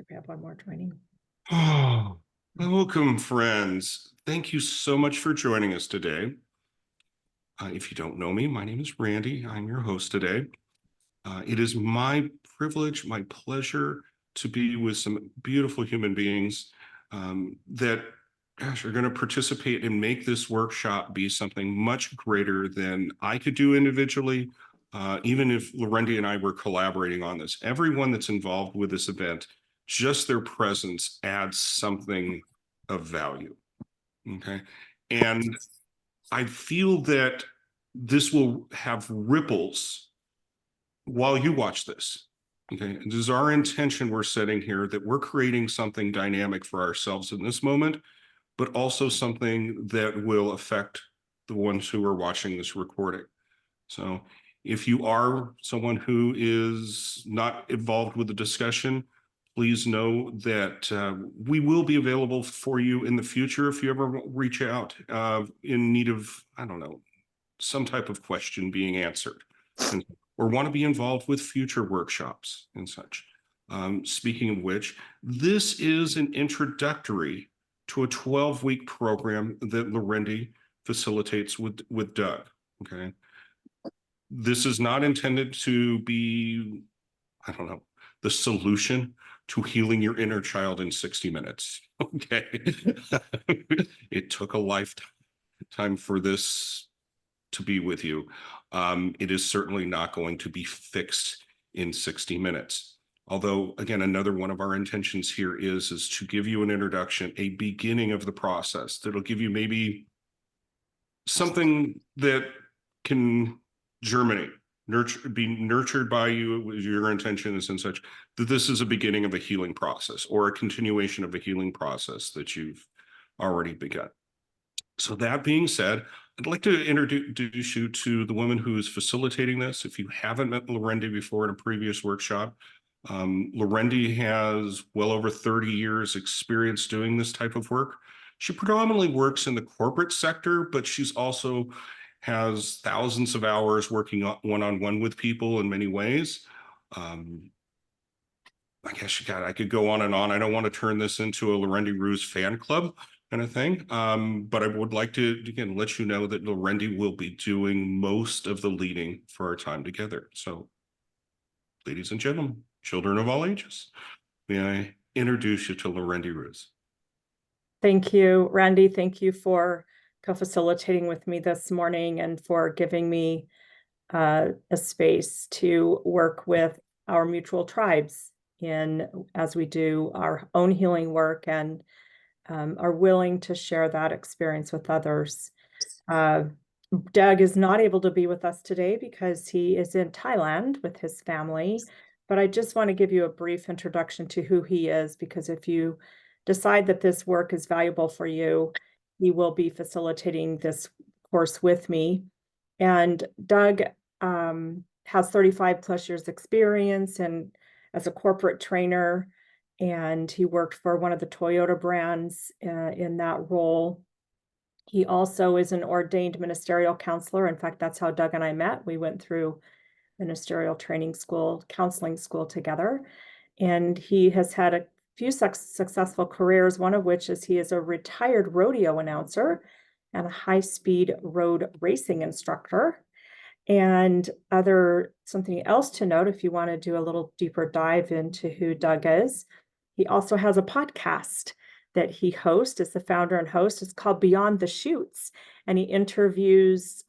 We have one more joining. Oh, welcome, friends. Thank you so much for joining us today. If you don't know me, my name is Randy. I'm your host today. It is my privilege, my pleasure to be with some beautiful human beings that, gosh, are going to participate and make this workshop be something much greater than I could do individually, even if Larendee and I were collaborating on this. Everyone that's involved with this event, just their presence adds something of value. Okay. And I feel that this will have ripples while you watch this. Okay. This is our intention we're setting here, that we're creating something dynamic for ourselves in this moment, but also something that will affect the ones who are watching this recording. So if you are someone who is not involved with the discussion, please know that we will be available for you in the future if you ever reach out in need of, I don't know, some type of question being answered, or want to be involved with future workshops and such. Speaking of which, this is an introductory to a 12-week program that Larendee facilitates with Doug. Okay. This is not intended to be, I don't know, the solution to healing your inner child in 60 minutes. Okay. It took a lifetime for this to be with you. It is certainly not going to be fixed in 60 minutes. Although, again, another one of our intentions here is to give you an introduction, a beginning of the process that'll give you maybe something that can germinate, be nurtured by you with your intentions and such, that this is a beginning of a healing process or a continuation of a healing process that you've already begun. So that being said, I'd like to introduce you to the woman who is facilitating this. If you haven't met Larendee before in a previous workshop, Larendee has well over 30 years experience doing this type of work. She predominantly works in the corporate sector, but she's also has thousands of hours working one-on-one with people in many ways. I guess, God, I could go on and on. I don't want to turn this into a Larendee Roos fan club kind of thing. But I would like to, again, let you know that Larendee will be doing most of the leading for our time together. So, ladies and gentlemen, children of all ages, may I introduce you to Larendee Roos. Thank you, Randy. Thank you for co-facilitating with me this morning and for giving me a space to work with our mutual tribes as we do our own healing work and are willing to share that experience with others. Doug is not able to be with us today because he is in Thailand with his family, but I just want to give you a brief introduction to who he is, because if you decide that this work is valuable for you, he will be facilitating this course with me. And Doug has 35 plus years experience and as a corporate trainer, and he worked for one of the Toyota brands in that role. He also is an ordained ministerial counselor. In fact, that's how Doug and I met. We went through ministerial training school, counseling school together. And he has had a few successful careers, one of which is he is a retired rodeo announcer and a high-speed road racing instructor. And something else to note, if you want to do a little deeper dive into who Doug is, he also has a podcast that he hosts as the founder and host. It's called Beyond the Chutes, and he interviews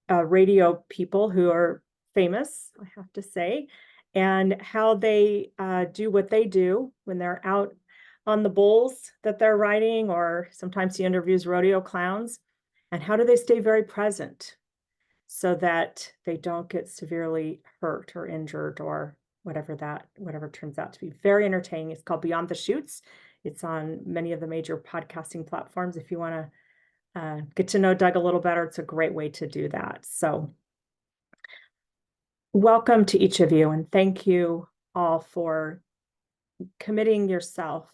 radio people who are famous, I have to say, and how they do what they do when they're out on the bulls that they're riding, or sometimes he interviews rodeo clowns, and how do they stay very present so that they don't get severely hurt or injured or whatever turns out to be. Very entertaining. It's called Beyond the Chutes. It's on many of the major podcasting platforms. If you want to get to know Doug a little better, it's a great way to do that. So welcome to each of you, and thank you all for committing yourself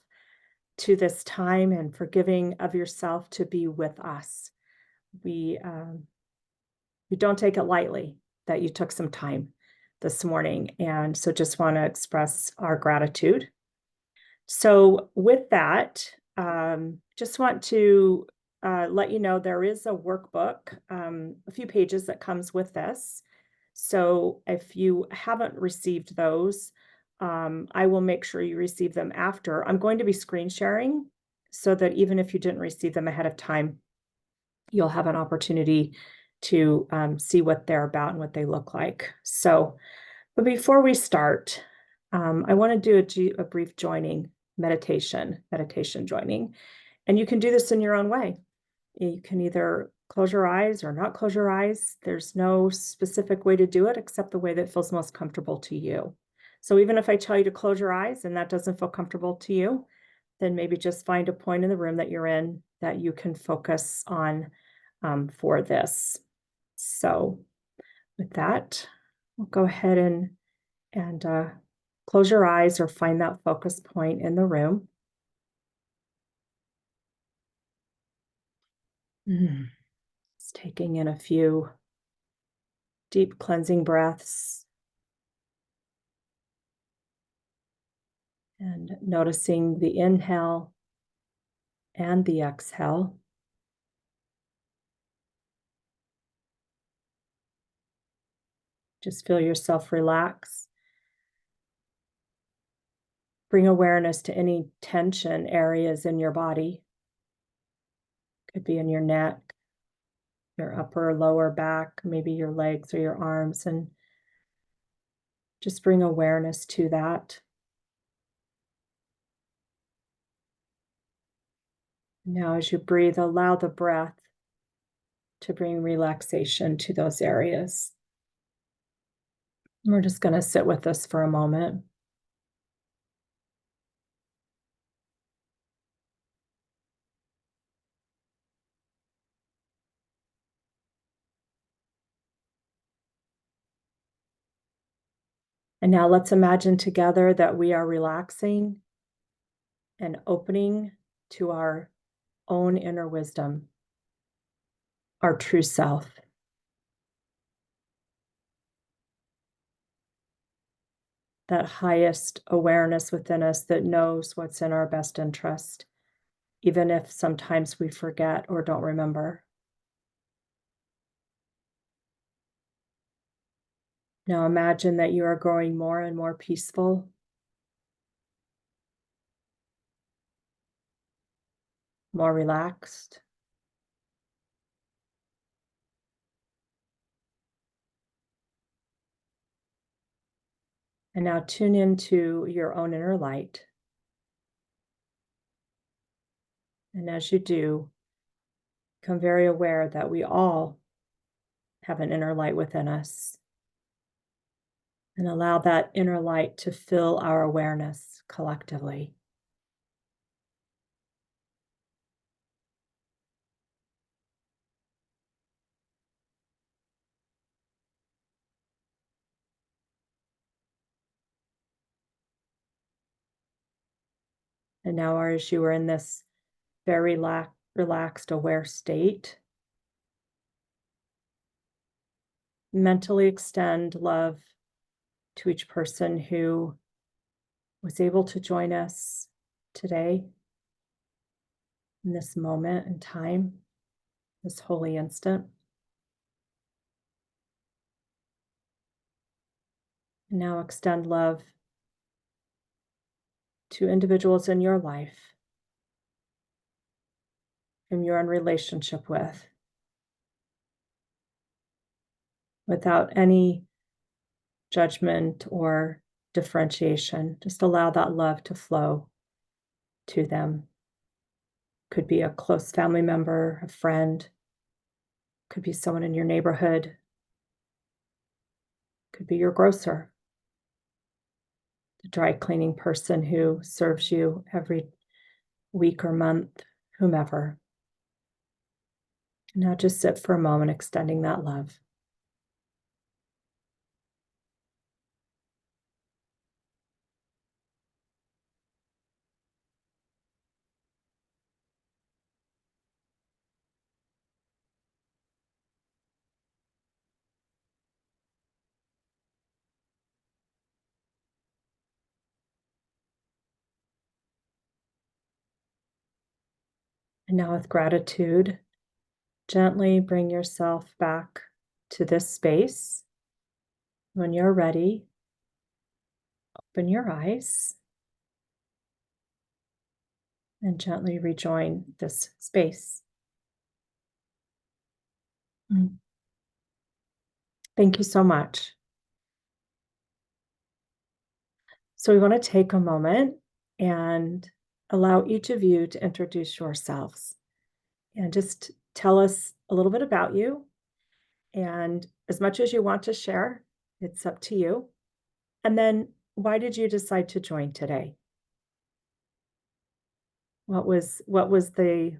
to this time and for giving of yourself to be with us. We don't take it lightly that you took some time this morning. And so just want to express our gratitude. So with that, just want to let you know there is a workbook, a few pages that comes with this. So if you haven't received those, I will make sure you receive them after. I'm going to be screen sharing so that even if you didn't receive them ahead of time, you'll have an opportunity to see what they're about and what they look like. So, but before we start, I want to do a brief meditation joining. And you can do this in your own way. You can either close your eyes or not close your eyes. There's no specific way to do it except the way that feels most comfortable to you. So even if I tell you to close your eyes and that doesn't feel comfortable to you, then maybe just find a point in the room that you're in that you can focus on for this. So with that, we'll go ahead and close your eyes or find that focus point in the room. Just taking in a few deep cleansing breaths and noticing the inhale and the exhale. Just feel yourself relax. Bring awareness to any tension areas in your body. Could be in your neck, your upper or lower back, maybe your legs or your arms, and just bring awareness to that. Now, as you breathe, allow the breath to bring relaxation to those areas. We're just going to sit with this for a moment. And now let's imagine together that we are relaxing and opening to our own inner wisdom, our true self. That highest awareness within us that knows what's in our best interest, even if sometimes we forget or don't remember. Now imagine that you are growing more and more peaceful, more relaxed. And now tune into your own inner light. And as you do, become very aware that we all have an inner light within us. And allow that inner light to fill our awareness collectively. And now, as you are in this very relaxed, aware state, mentally extend love to each person who was able to join us today in this moment in time, this holy instant. And now extend love to individuals in your life whom you're in relationship with, without any judgment or differentiation. Just allow that love to flow to them. Could be a close family member, a friend, could be someone in your neighborhood, could be your grocer, the dry cleaning person who serves you every week or month, whomever. Now just sit for a moment, extending that love. And now with gratitude, gently bring yourself back to this space. When you're ready, open your eyes and gently rejoin this space. Thank you so much. So we want to take a moment and allow each of you to introduce yourselves and just tell us a little bit about you. And as much as you want to share, it's up to you. And then why did you decide to join today? What was the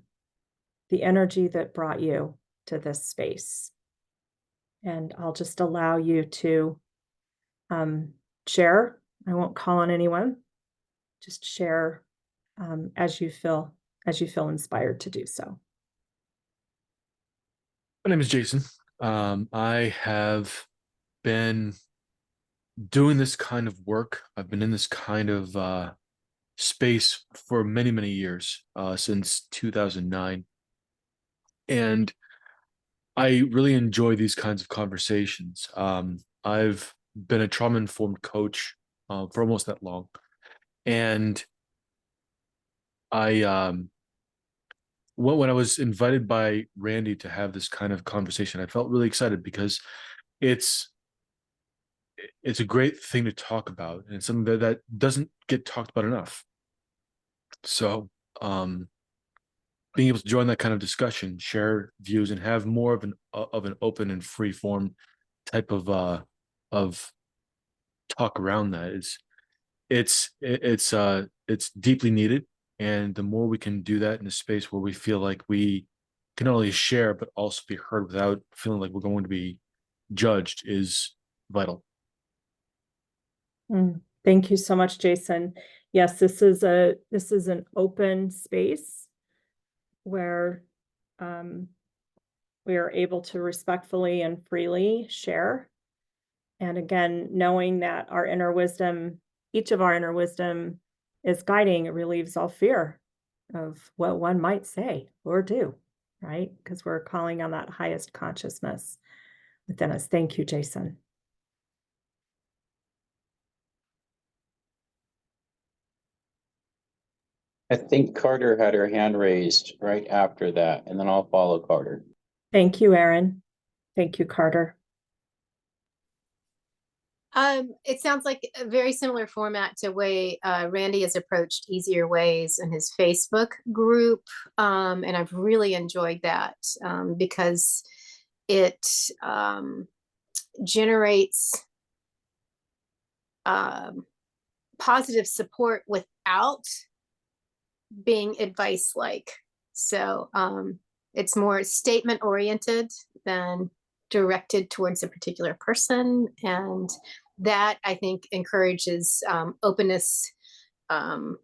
energy that brought you to this space? And I'll just allow you to share. I won't call on anyone. Just share as you feel inspired to do so. My name is Jason. I have been doing this kind of work. I've been in this kind of space for many, many years, since 2009. And I really enjoy these kinds of conversations. I've been a trauma-informed coach for almost that long. And I when I was invited by Randy to have this kind of conversation, I felt really excited because it's a great thing to talk about, and it's something that doesn't get talked about enough. So being able to join that kind of discussion, share views, and have more of an open and free form type of talk around that is it's deeply needed. And the more we can do that in a space where we feel like we can not only share but also be heard without feeling like we're going to be judged is vital. Thank you so much, Jason. Yes, this is an open space where we are able to respectfully and freely share. And again, knowing that our inner wisdom, each of our inner wisdom is guiding, it relieves all fear of what one might say or do, right? Because we're calling on that highest consciousness within us. Thank you, Jason. I think Carter had her hand raised right after that, and then I'll follow Carter. Thank you, Erin. Thank you, Carter. It sounds like a very similar format to way Randy has approached Easier Ways in his Facebook group. And I've really enjoyed that because it generates positive support without being advice-like. So it's more statement oriented than directed towards a particular person, and that I think encourages openness in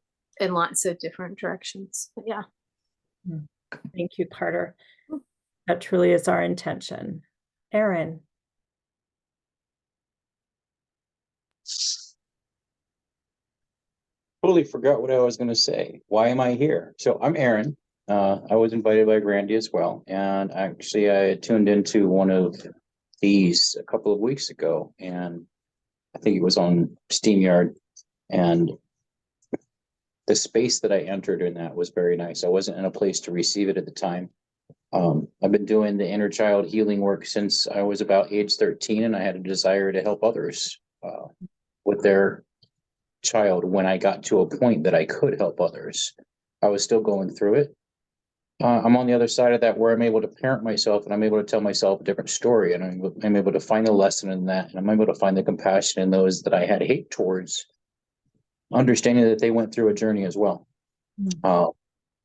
lots of different directions. But yeah. Thank you, Carter. That truly is our intention. Erin. Totally forgot what I was going to say. Why am I here? So I'm Aaron. I was invited by Randy as well. And actually, I tuned into one of these a couple of weeks ago. And I think it was on SteamYard. And the space that I entered in that was very nice. I wasn't in a place to receive it at the time. I've been doing the inner child healing work since I was about age 13. And I had a desire to help others with their child. When I got to a point that I could help others, I was still going through it. I'm on the other side of that, where I'm able to parent myself, and I'm able to tell myself a different story, and I'm able to find a lesson in that, and I'm able to find the compassion in those that I had hate towards, understanding that they went through a journey as well.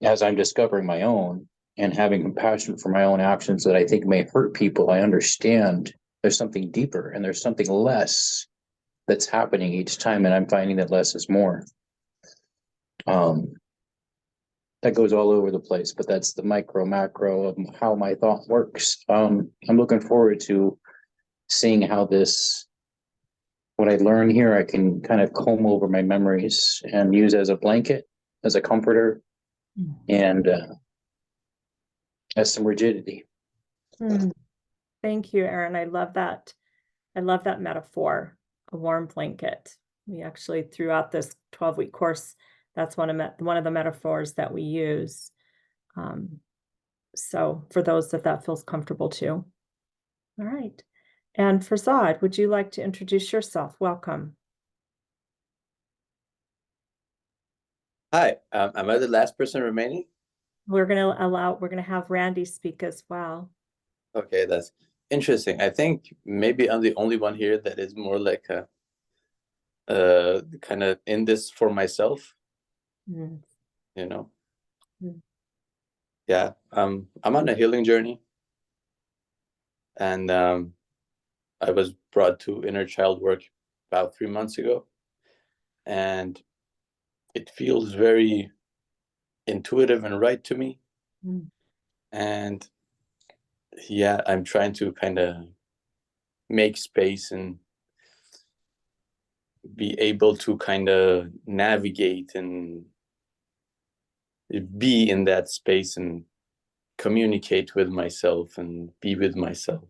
As I'm discovering my own and having compassion for my own actions that I think may hurt people, I understand there's something deeper and there's something less that's happening each time, and I'm finding that less is more. That goes all over the place, but that's the micro macro of how my thought works. I'm looking forward to seeing how what I learn here, I can kind of comb over my memories and use as a blanket, as a comforter, and as some rigidity. Mm. Thank you, Aaron. I love that. I love that metaphor, a warm blanket. We actually, throughout this 12-week course, that's one of the metaphors that we use. So for those that feels comfortable too. All right. And Farzad, would you like to introduce yourself? Welcome. Hi, am I the last person remaining? We're going to have Randy speak as well. Okay, that's interesting. I think maybe I'm the only one here that is more like a kind of in this for myself, Mm. you know. Mm. Yeah, I'm on a healing journey, and I was brought to inner child work about 3 months ago, and it feels very intuitive and right to me. Mm. And yeah, I'm trying to kind of make space and be able to kind of navigate and be in that space and communicate with myself and be with myself.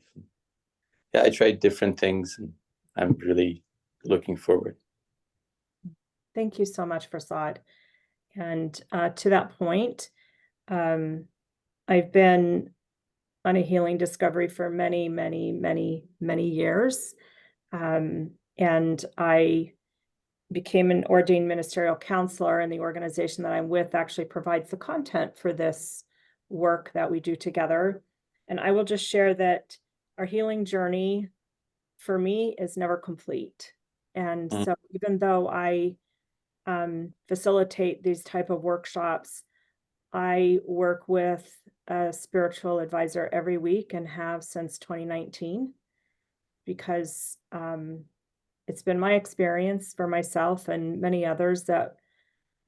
Yeah, I tried different things and I'm really looking forward. Thank you so much, Farzad. And to that point, I've been on a healing discovery for many, many, many, many years. And I became an ordained ministerial counselor, and the organization that I'm with actually provides the content for this work that we do together. And I will just share that our healing journey for me is never complete. And so even though I facilitate these type of workshops, I work with a spiritual advisor every week and have since 2019, because it's been my experience for myself and many others that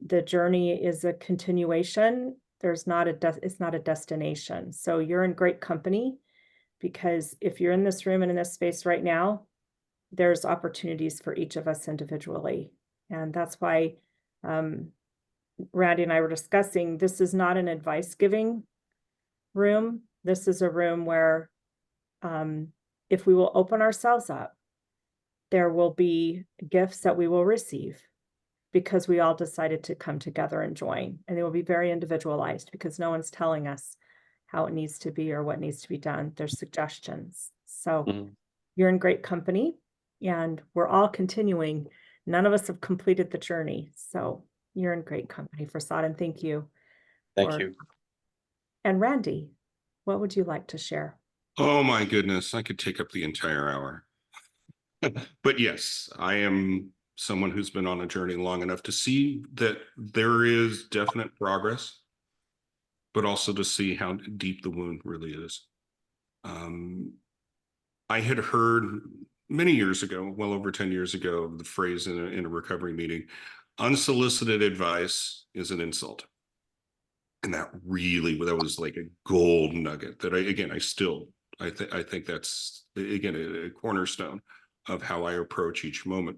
the journey is a continuation. It's not a destination. So you're in great company, because if you're in this room and in this space right now, there's opportunities for each of us individually. And that's why Randy and I were discussing, this is not an advice giving room. This is a room where if we will open ourselves up, there will be gifts that we will receive, because we all decided to come together and join. And they will be very individualized, because no one's telling us how it needs to be or what needs to be done. There's suggestions. So you're in great company, and we're all continuing. None of us have completed the journey. So you're in great company, Farzad, and thank you. Thank you. And Randy, what would you like to share? Oh my goodness, I could take up the entire hour. But yes, I am someone who's been on a journey long enough to see that there is definite progress, but also to see how deep the wound really is. I had heard many years ago, well over 10 years ago, the phrase in a recovery meeting, unsolicited advice is an insult. And that was like a gold nugget that I think that's, again, a cornerstone of how I approach each moment.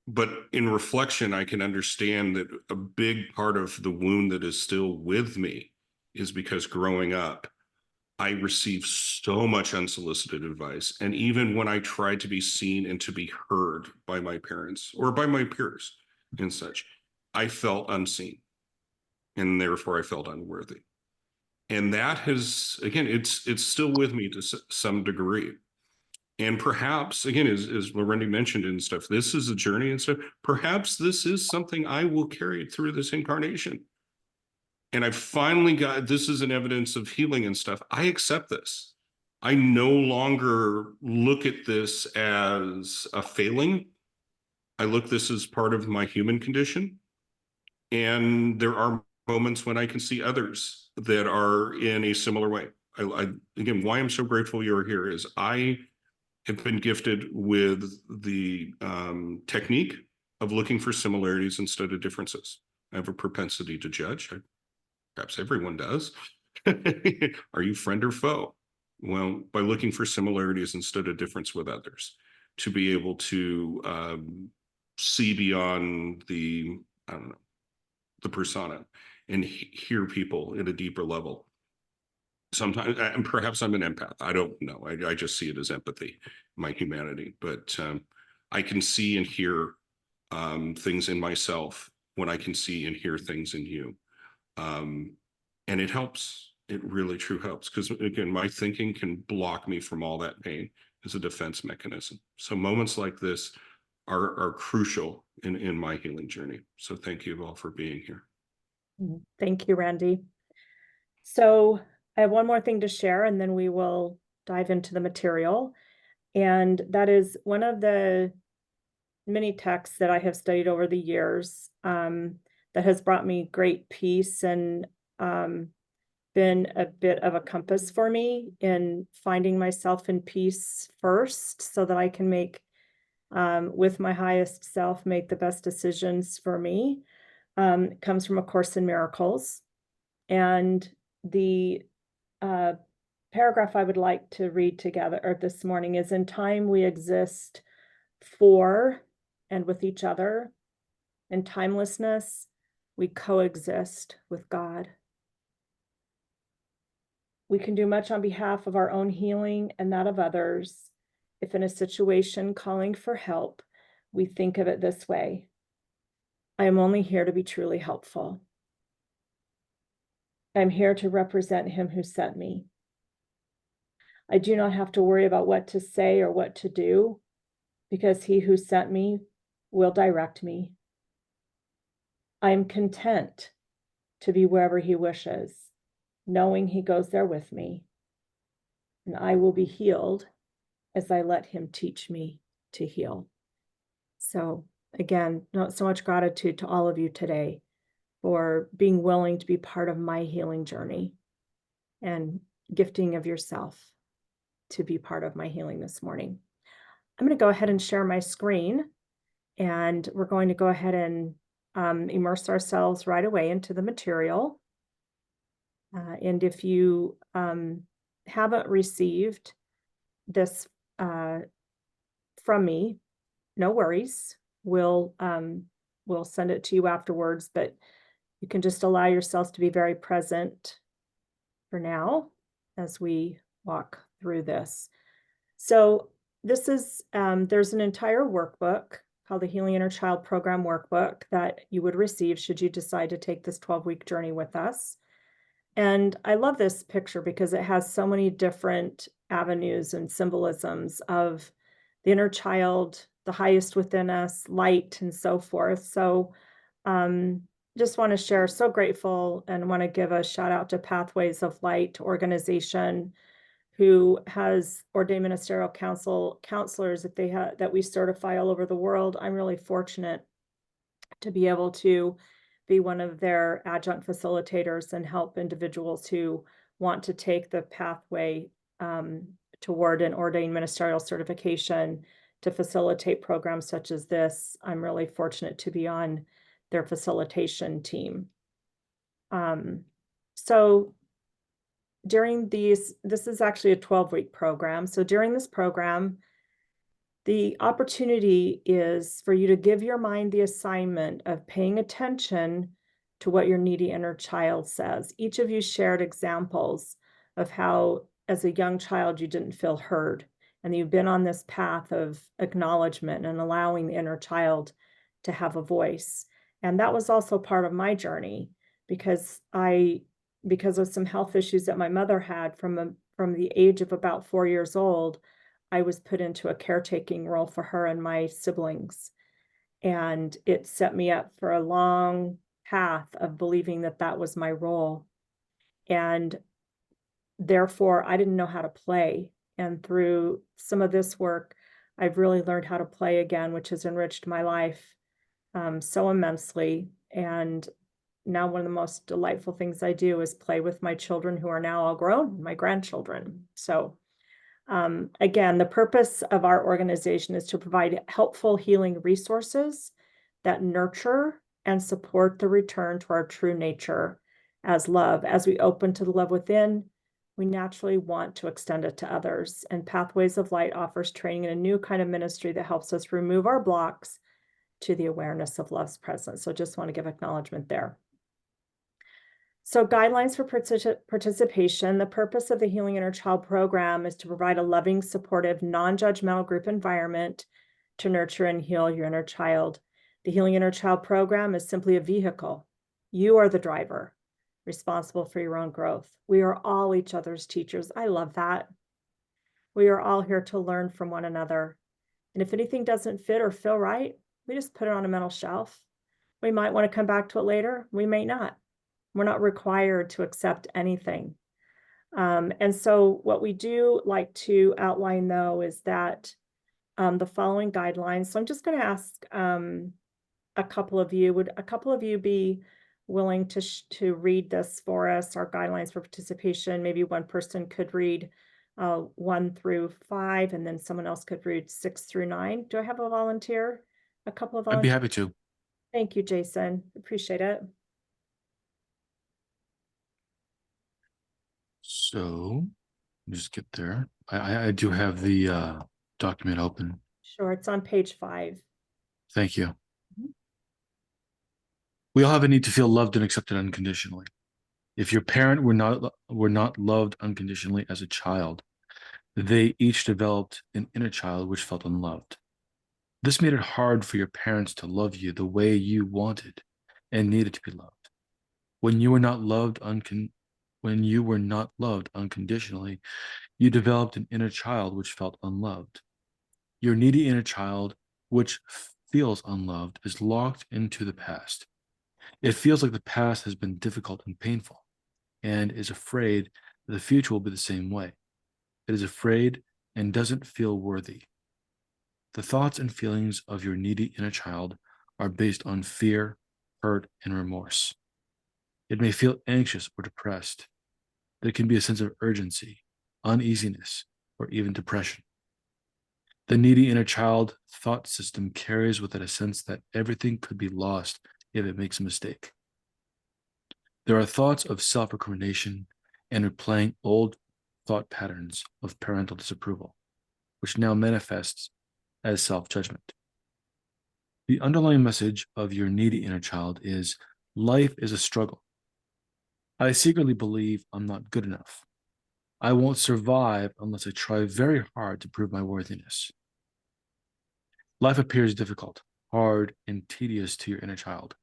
But in reflection, I can understand that a big part of the wound that is still with me is because growing up, I received so much unsolicited advice. And even when I tried to be seen and to be heard by my parents or by my peers and such, I felt unseen. And therefore I felt unworthy. And that has, again, it's still with me to some degree. And perhaps, again, as Larendee mentioned and stuff, this is a journey and stuff. Perhaps this is something I will carry through this incarnation. And I finally got, this is an evidence of healing and stuff. I accept this. I no longer look at this as a failing. I look this as part of my human condition. And there are moments when I can see others that are in a similar way. Again, why I'm so grateful you're here is I have been gifted with the technique of looking for similarities instead of differences. I have a propensity to judge. Perhaps everyone does. Are you friend or foe? Well, by looking for similarities instead of difference with others, to be able to see beyond the, I don't know, the persona and hear people at a deeper level. sometimes, and perhaps I'm an empath. I don't know. I just see it as empathy, my humanity. But I can see and hear things in myself when I can see and hear things in you. And it helps. It really true helps, because again, my thinking can block me from all that pain as a defense mechanism. So moments like this are crucial in my healing journey. So thank you all for being here. Thank you, Randy. So I have one more thing to share, and then we will dive into the material. And that is one of the many texts that I have studied over the years that has brought me great peace and been a bit of a compass for me in finding myself in peace first, so that I can make, with my highest self, make the best decisions for me. It comes from A Course in Miracles. And the paragraph I would like to read together or this morning is: in time we exist for and with each other. In timelessness, we coexist with God. We can do much on behalf of our own healing and that of others if in a situation calling for help, we think of it this way: I am only here to be truly helpful. I am here to represent him who sent me. I do not have to worry about what to say or what to do, because he who sent me will direct me. I am content to be wherever he wishes, knowing he goes there with me, and I will be healed as I let him teach me to heal. So again, not so much gratitude to all of you today for being willing to be part of my healing journey and gifting of yourself to be part of my healing this morning. I'm going to go ahead and share my screen, and we're going to go ahead and immerse ourselves right away into the material. And if you haven't received this from me, no worries. We'll send it to you afterwards, but you can just allow yourselves to be very present for now as we walk through this. So this is, there's an entire workbook called the Healing Inner Child Program Workbook that you would receive should you decide to take this 12-week journey with us. And I love this picture because it has so many different avenues and symbolisms of the inner child, the highest within us, light, and so forth. So just want to share, so grateful, and want to give a shout out to Pathways of Light organization, who has ordained ministerial counselors that they have, that we certify all over the world. I'm really fortunate to be able to be one of their adjunct facilitators and help individuals who want to take the pathway toward an ordained ministerial certification to facilitate programs such as this. I'm really fortunate to be on their facilitation team. So during this is actually a 12-week program. So during this program, the opportunity is for you to give your mind the assignment of paying attention to what your needy inner child says. Each of you shared examples of how, as a young child, you didn't feel heard, and you've been on this path of acknowledgement and allowing the inner child to have a voice. And that was also part of my journey, because of some health issues that my mother had from the age of about 4 years old, I was put into a caretaking role for her and my siblings. And it set me up for a long path of believing that that was my role. And therefore, I didn't know how to play. And through some of this work, I've really learned how to play again, which has enriched my life so immensely. And now one of the most delightful things I do is play with my children, who are now all grown, my grandchildren. So again, the purpose of our organization is to provide helpful healing resources that nurture and support the return to our true nature as love. As we open to the love within, we naturally want to extend it to others. And Pathways of Light offers training in a new kind of ministry that helps us remove our blocks to the awareness of love's presence. So just want to give acknowledgement there. So guidelines for participation. The purpose of the Healing Inner Child program is to provide a loving, supportive, non-judgmental group environment to nurture and heal your inner child. The Healing Inner Child program is simply a vehicle. You are the driver, responsible for your own growth. We are all each other's teachers. I love that. We are all here to learn from one another. And if anything doesn't fit or feel right, we just put it on a mental shelf. We might want to come back to it later. We may not. We're not required to accept anything. And so what we do like to outline, though, is that the following guidelines. So I'm just going to ask a couple of you, would a couple of you be willing to read this for us, our guidelines for participation? Maybe one person could read 1 through 5, and then someone else could read 6 through 9. Do I have a volunteer? A couple of I'd be volunteers? happy to. Thank you, Jason. Appreciate it. So just get there. I do have the document open. Sure, it's on page 5. Thank you. Mhm. We all have a need to feel loved and accepted unconditionally. If your parent were not loved unconditionally as a child, they each developed an inner child which felt unloved. This made it hard for your parents to love you the way you wanted and needed to be loved. When you were not loved unconditionally, you developed an inner child which felt unloved. Your needy inner child, which feels unloved, is locked into the past. It feels like the past has been difficult and painful, and is afraid that the future will be the same way. It is afraid and doesn't feel worthy. The thoughts and feelings of your needy inner child are based on fear, hurt, and remorse. It may feel anxious or depressed. There can be a sense of urgency, uneasiness, or even depression. The needy inner child thought system carries with it a sense that everything could be lost if it makes a mistake. There are thoughts of self-recrimination and replaying old thought patterns of parental disapproval, which now manifests as self-judgment. The underlying message of your needy inner child is, life is a struggle. I secretly believe I'm not good enough. I won't survive unless I try very hard to prove my worthiness. Life appears difficult, hard, and tedious to your inner child.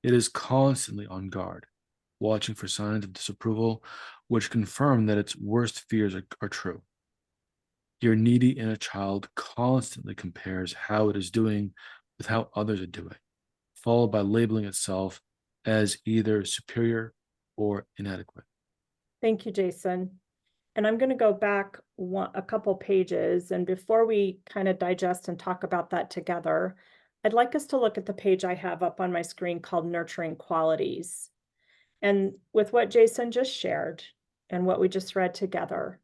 It is constantly on guard, watching for signs of disapproval, which confirm that its worst fears are true. Your needy inner child constantly compares how it is doing with how others are doing, followed by labeling itself as either superior or inadequate. Thank you, Jason. And I'm going to go back a couple pages. And before we kind of digest and talk about that together, I'd like us to look at the page I have up on my screen called Nurturing Qualities. And with what Jason just shared and what we just read together,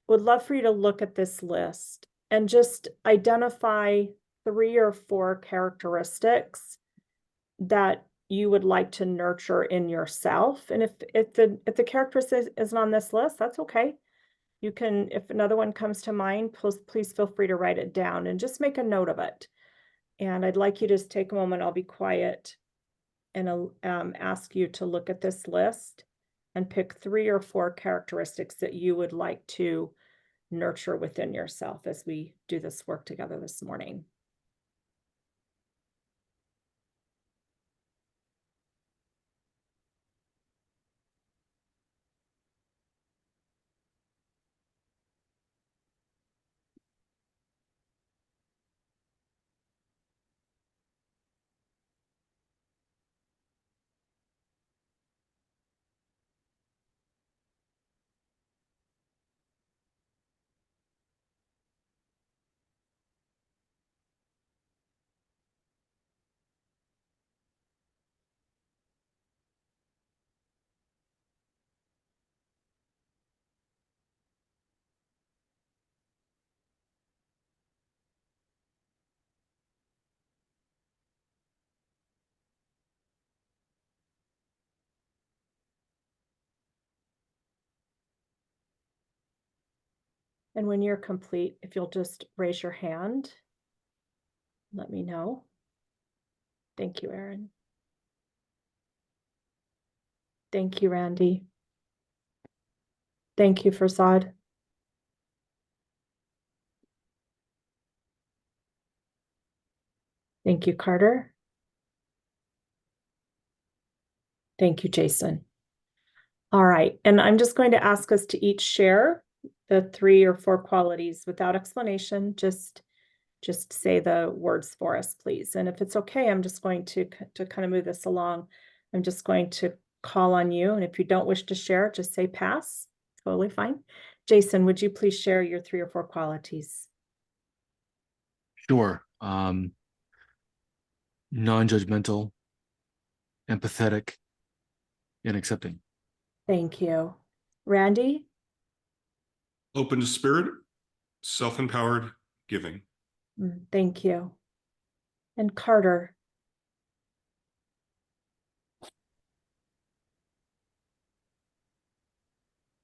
would love for you to look at this list and just identify 3 or 4 characteristics that you would like to nurture in yourself. And if the characteristic isn't on this list, that's okay. You can, if another one comes to mind, please feel free to write it down and just make a note of it. And I'd like you to just take a moment. I'll be quiet and ask you to look at this list and pick 3 or 4 characteristics that you would like to nurture within yourself as we do this work together this morning. And when you're complete, if you'll just raise your hand, let me know. Thank you, Erin. Thank you, Randy. Thank you, Farzad. Thank you, Carter. Thank you, Jason. All right, and I'm just going to ask us to each share the 3 or 4 qualities without explanation. Just say the words for us, please. And if it's okay, I'm just going to kind of move this along. I'm just going to call on you. And if you don't wish to share, just say pass. Totally fine. Jason, would you please share your 3 or 4 qualities? Sure. Non-judgmental, empathetic, and accepting. Thank you. Randy? Open to spirit, self-empowered, giving. Thank you. And Carter?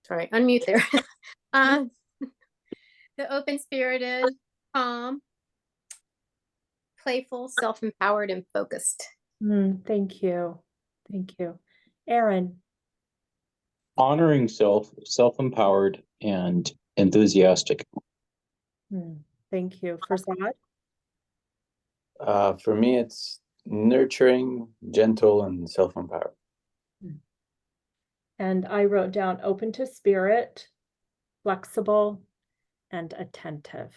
Sorry, unmute there. The open-spirited, calm, playful, self-empowered, and focused. Thank you. Thank you. Aaron? Honoring self, self-empowered, and enthusiastic. Thank you. Farzad? For me, it's nurturing, gentle, and self-empowered. And I wrote down open to spirit, flexible, and attentive.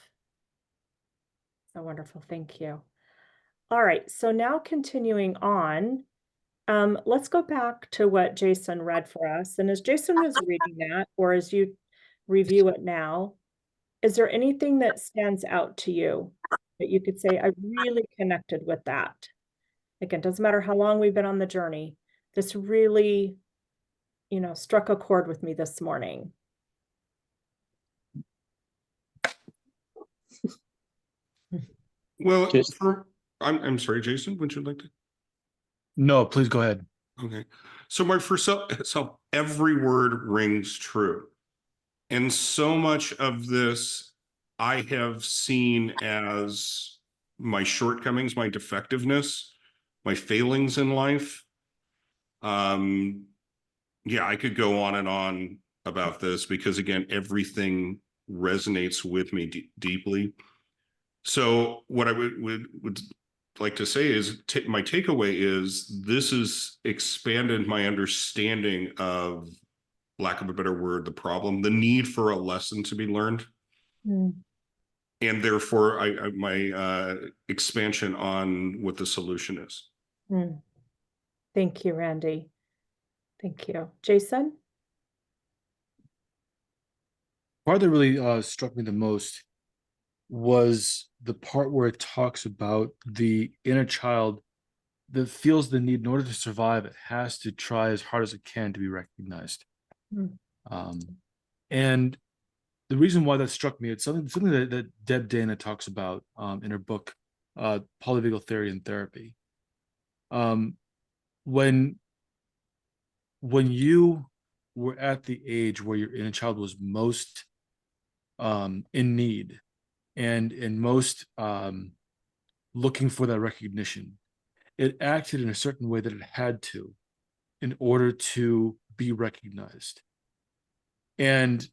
So wonderful. Thank you. All right. So now continuing on, let's go back to what Jason read for us. And as Jason was reading that, or as you review it now, is there anything that stands out to you that you could say, I really connected with that? Again, doesn't matter how long we've been on the journey. This really, struck a chord with me this morning. Well, Just- I'm sorry, Jason, would you like to? No, please go ahead. Okay. So my first self, every word rings true. And so much of this I have seen as my shortcomings, my defectiveness, my failings in life. Yeah, I could go on and on about this because again, everything resonates with me deeply. So what I would like to say is my takeaway is this has expanded my understanding of, lack of a better word, the problem, the need for a lesson to be learned. And therefore my expansion on what the solution is. Thank you, Randy. Thank you. Jason? Part that really struck me the most was the part where it talks about the inner child that feels the need in order to survive, it has to try as hard as it can to be recognized. And the reason why that struck me, it's something that Deb Dana talks about in her book, Polyvagal Theory and Therapy. When you were at the age where your inner child was most in need and most looking for that recognition, it acted in a certain way that it had to in order to be recognized. And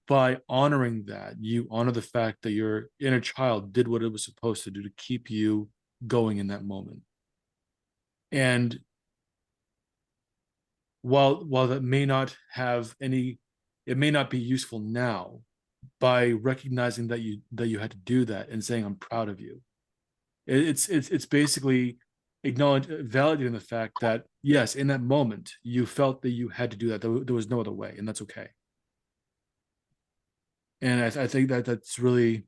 by honoring that, you honor the fact that your inner child did what it was supposed to do to keep you going in that moment. And while that may not have any, it may not be useful now, by recognizing that you had to do that and saying, I'm proud of you. It's basically validating the fact that yes, in that moment you felt that you had to do that. There was no other way, and that's okay. And I think that's really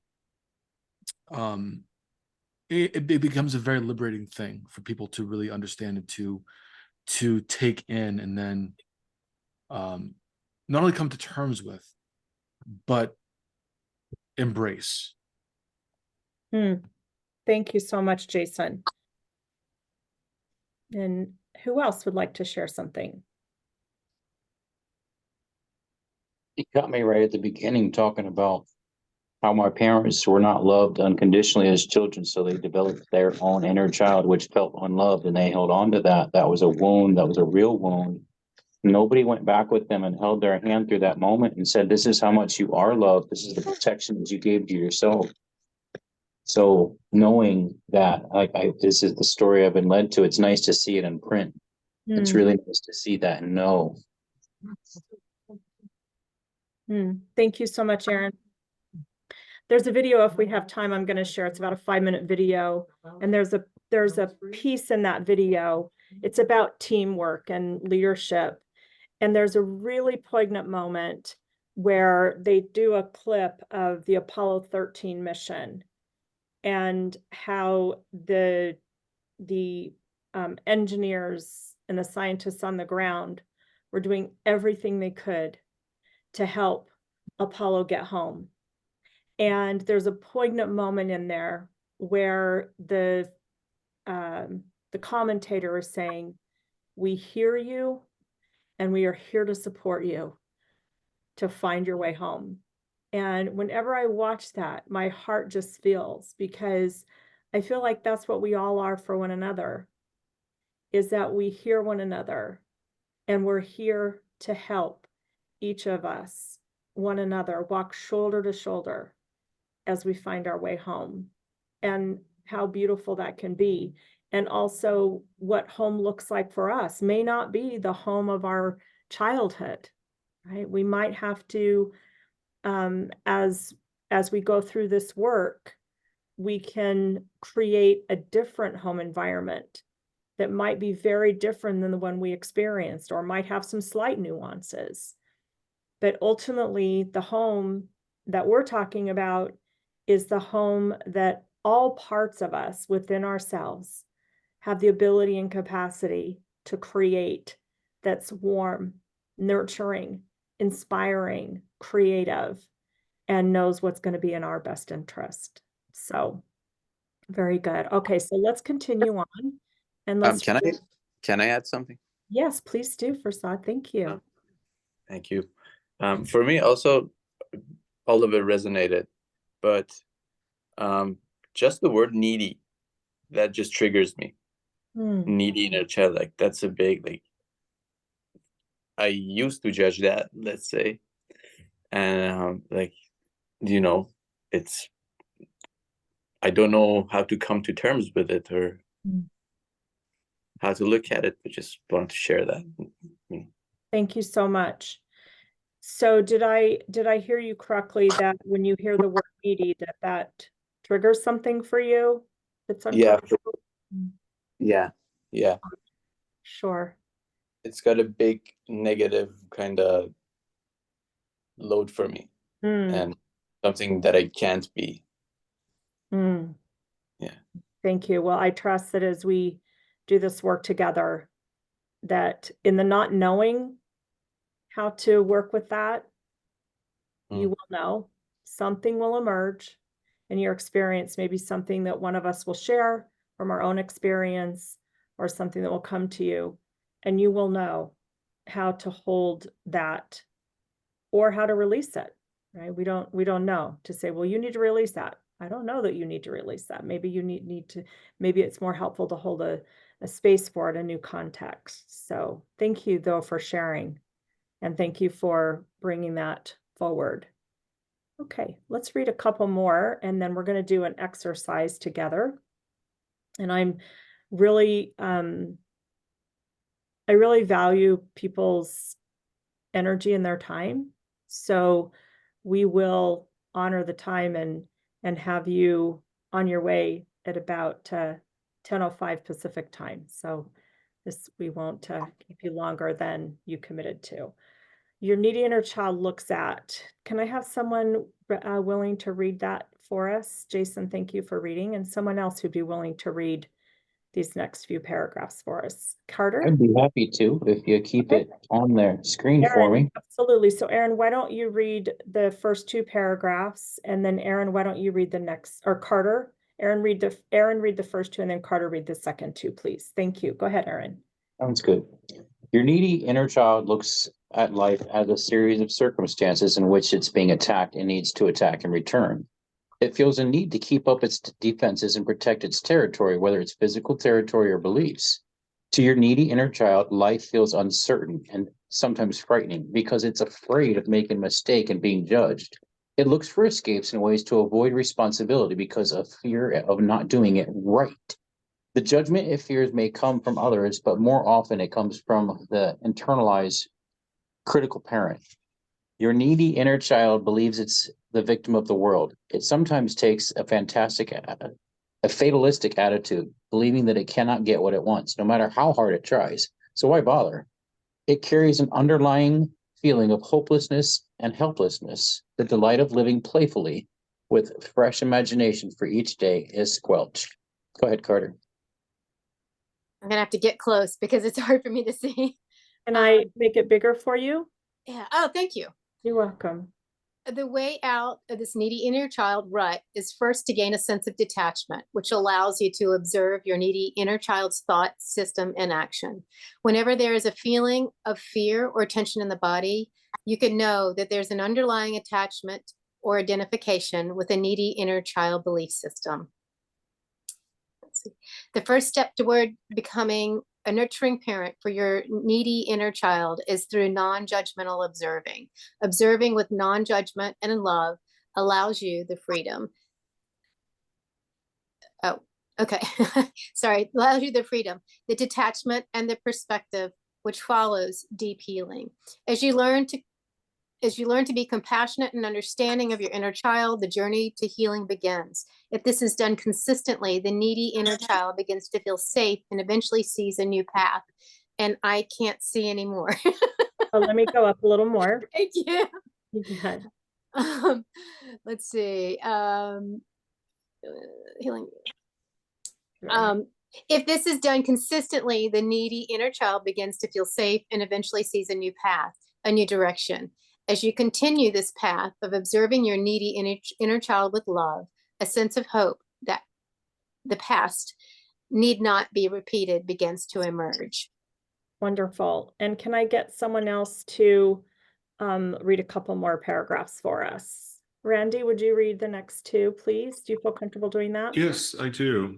it becomes a very liberating thing for people to really understand and to take in, and then not only come to terms with, but embrace. Thank you so much, Jason. And who else would like to share something? You got me right at the beginning talking about how my parents were not loved unconditionally as children, so they developed their own inner child, which felt unloved, and they held on to that. That was a wound. That was a real wound. Nobody went back with them and held their hand through that moment and said, this is how much you are loved. This is the protection that you gave to yourself. So knowing that, this is the story I've been led to, it's nice to see it in print. It's Mm. really nice to see that and know. Thank you so much, Aaron. There's a video, if we have time, I'm going to share. It's about a 5-minute video. And there's a piece in that video. It's about teamwork and leadership. And there's a really poignant moment where they do a clip of the Apollo 13 mission and how the engineers and the scientists on the ground were doing everything they could to help Apollo get home. And there's a poignant moment in there where the commentator is saying, we hear you and we are here to support you to find your way home. And whenever I watch that, my heart just feels, because I feel like that's what we all are for one another, is that we hear one another and we're here to help each of us, one another, walk shoulder to shoulder as we find our way home, and how beautiful that can be. And also what home looks like for us may not be the home of our childhood, right? We might have to, as we go through this work, we can create a different home environment that might be very different than the one we experienced, or might have some slight nuances. But ultimately, the home that we're talking about is the home that all parts of us within ourselves have the ability and capacity to create, that's warm, nurturing, inspiring, creative, and knows what's going to be in our best interest. So very good. Okay, so let's continue on. And let's can I add something? Yes, please do, Farsad. Thank you. Thank you. For me also, all of it resonated, but just the word needy, that just triggers me. Needy inner child, like that's a big, like, I used to judge that, let's say, and like, you know, it's, I don't know how to come to terms with it or how to look at it, but just wanted to share that. Thank you so much. So did I hear you correctly that when you hear the word needy, that triggers something for you that's uncomfortable? Yeah. Sure. It's got a big negative kind of load for me, and something that I can't be. Yeah. Thank you. Well, I trust that as we do this work together, that in the not knowing how to work with that, you will know something will emerge in your experience, maybe something that one of us will share from our own experience, or something that will come to you, and you will know how to hold that or how to release it, right? We don't know to say, well, you need to release that. I don't know that you need to release that. Maybe you need to, maybe it's more helpful to hold a space for it, a new context. So thank you though for sharing, and thank you for bringing that forward. Okay, let's read a couple more, and then we're going to do an exercise together. And I'm really, I really value people's energy and their time. So we will honor the time and have you on your way at about 10:05 Pacific time. So we won't keep you longer than you committed to. Your needy inner child looks at, can I have someone willing to read that for us? Jason, thank you for reading, and someone else who'd be willing to read these next few paragraphs for us. Carter? I'd be happy to, if you keep it on their screen for me. Absolutely. So Aaron, why don't you read the first 2 paragraphs, and then Aaron, why don't you read the next, or Carter? Aaron read the first 2, and then Carter read the second 2, please. Thank you. Go ahead, Aaron. Sounds good. Your needy inner child looks at life as a series of circumstances in which it's being attacked and needs to attack in return. It feels a need to keep up its defenses and protect its territory, whether it's physical territory or beliefs. To your needy inner child, life feels uncertain and sometimes frightening because it's afraid of making a mistake and being judged. It looks for escapes and ways to avoid responsibility because of fear of not doing it right. The judgment it fears may come from others, but more often it comes from the internalized critical parent. Your needy inner child believes it's the victim of the world. It sometimes takes a fatalistic attitude, believing that it cannot get what it wants, no matter how hard it tries. So why bother? It carries an underlying feeling of hopelessness and helplessness. The delight of living playfully with fresh imagination for each day is squelched. Go ahead, Carter. I'm gonna have to get close because it's hard for me to see. Can I make it bigger for you? Yeah. Oh, thank you. You're welcome. The way out of this needy inner child rut is first to gain a sense of detachment, which allows you to observe your needy inner child's thought system in action. Whenever there is a feeling of fear or tension in the body, you can know that there's an underlying attachment or identification with a needy inner child belief system. Let's see. The first step toward becoming a nurturing parent for your needy inner child is through non-judgmental observing. Observing with non-judgment and in love allows you the freedom. Oh, okay. Sorry, allows you the freedom, the detachment, and the perspective which follows deep healing. As you learn to be compassionate and understanding of your inner child, the journey to healing begins. If this is done consistently, the needy inner child begins to feel safe and eventually sees a new path. And I can't see anymore. Oh, let me go up a little more. Thank you. Yeah. Let's see. Healing. If this is done consistently, the needy inner child begins to feel safe and eventually sees a new path, a new direction. As you continue this path of observing your needy inner child with love, a sense of hope that the past need not be repeated begins to emerge. Wonderful. And can I get someone else to read a couple more paragraphs for us? Randy, would you read the next two, please? Do you feel comfortable doing that? Yes, I do.